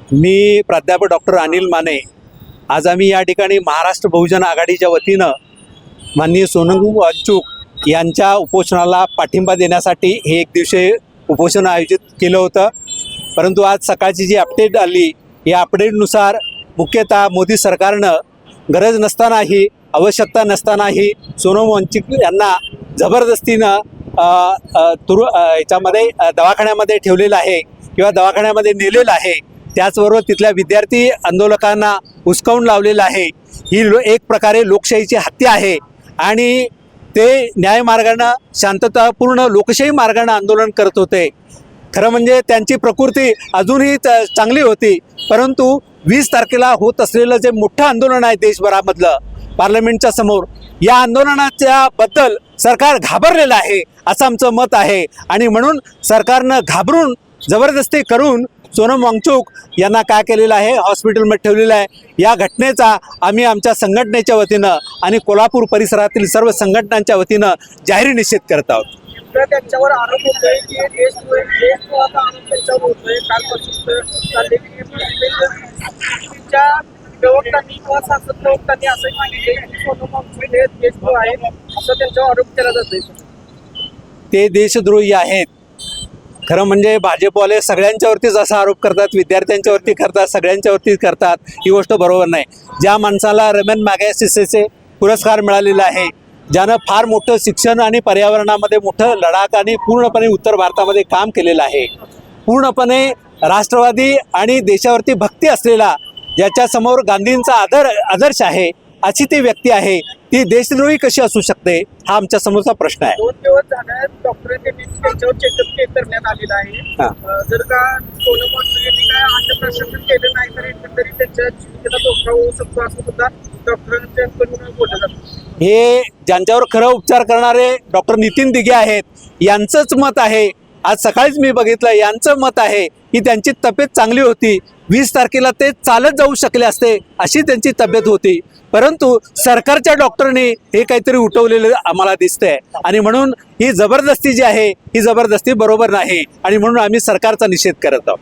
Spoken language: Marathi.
मी प्राध्यापक डॉक्टर अनिल माने। आज आम्ही या ठिकाणी महाराष्ट्र बहुजन आघाडीच्या वतीनं माननीय सोनम वांगचुक यांच्या उपोषणाला पाठिंबा देण्यासाठी हे एक दिवसीय उपोषण आयोजित केलं होतं। परंतु आज सकाळची जी अपडेट आली, या अपडेटनुसार मुख्यतः मोदी सरकारनं गरज नसतानाही, आवश्यकता नसतानाही सोनम वांगचुक यांना जबरदस्तीनं याच्यामध्ये दवाखान्यामध्ये ठेवलेलं आहे किंवा दवाखान्यामध्ये नेलेलं आहे। त्याचबरोबर तिथल्या विद्यार्थी आंदोलकांना हुसकावून लावलेलं आहे। ही एक प्रकारे लोकशाहीची हत्या आहे आणि ते न्यायमार्गानं शांततापूर्ण लोकशाही मार्गाने आंदोलन करत होते। खरं म्हणजे त्यांची प्रकृती अजूनही चांगली होती, परंतु 20 तारखेला होत असलेलं जे मोठं आंदोलन आहे देशभरामधलं पार्लमेंटच्या समोर, या आंदोलनाच्या बद्दल सरकार घाबरलेलं आहे असं आमचं मत आहे। आणि म्हणून सरकारनं घाबरून जबरदस्ती करून सोनम वांगचुक यांना काय केलेलं आहे, हॉस्पिटलमध्ये ठेवलेलं आहे। या घटनेचा आम्ही आमच्या संघटनेच्या वतीनं आणि कोल्हापूर परिसरातील सर्व संघटनांच्या वतीनं जाहीर निषेध करत आहोत। त्यांच्यावर आरोप होतोय की देशद्रोहाचा आरोप त्यांच्यावर होतोय। कालपासूनच्या प्रवक्त्यांनी किंवा शासन प्रवक्त्यांनी असं सांगितले की सोनम वांगचुक हे देशद्रोह आहे, असं त्यांच्यावर आरोप केला जातोय। ते देशद्रोही आहेत। खरं म्हणजे भाजपवाले सगळ्यांच्यावरतीच असा आरोप करतात, विद्यार्थ्यांच्यावरती करतात, सगळ्यांच्यावरती करतात। ही गोष्ट बरोबर नाही। ज्या माणसाला रमन मॅगसेसेचे पुरस्कार मिळालेला आहे, ज्यानं फार मोठं शिक्षण आणि पर्यावरणामध्ये मोठं लढाक आणि पूर्णपणे उत्तर भारतामध्ये काम केलेलं आहे, पूर्णपणे राष्ट्रवादी आणि देशावरती भक्ती असलेला, ज्याच्यासमोर गांधींचा आदर्श आहे, अशी ती व्यक्ती आहे, ती देशद्रोही कशी असू शकते, हा आमच्या समोरचा प्रश्न आहे। 2 दिवस झाले डॉक्टरांनी त्यांच्यावर चेकअप करण्यात आलेलं आहे। जर का सोनम वांगचुक यांनी काय अंत्यप्रदर्शन केलं नाही तर एकंदरीत त्यांच्या जीवितला धोका होऊ शकतो असं सुद्धा डॉक्टरांच्याकडून बोललं जातं। हे ज्यांच्यावर खरं उपचार करणारे डॉक्टर नितीन दिघे आहेत, यांचंच मत आहे। आज सकाळीच मी बघितलं, यांचं मत आहे की त्यांची तब्येत चांगली होती, 20 तारखेला ते चालत जाऊ शकले असते अशी त्यांची तब्येत होती। परंतु सरकारच्या डॉक्टरने हे काहीतरी उठवलेलं आम्हाला दिसतंय आणि म्हणून ही जबरदस्ती जी आहे, ही जबरदस्ती बरोबर नाही आणि म्हणून आम्ही सरकारचा निषेध करत आहोत।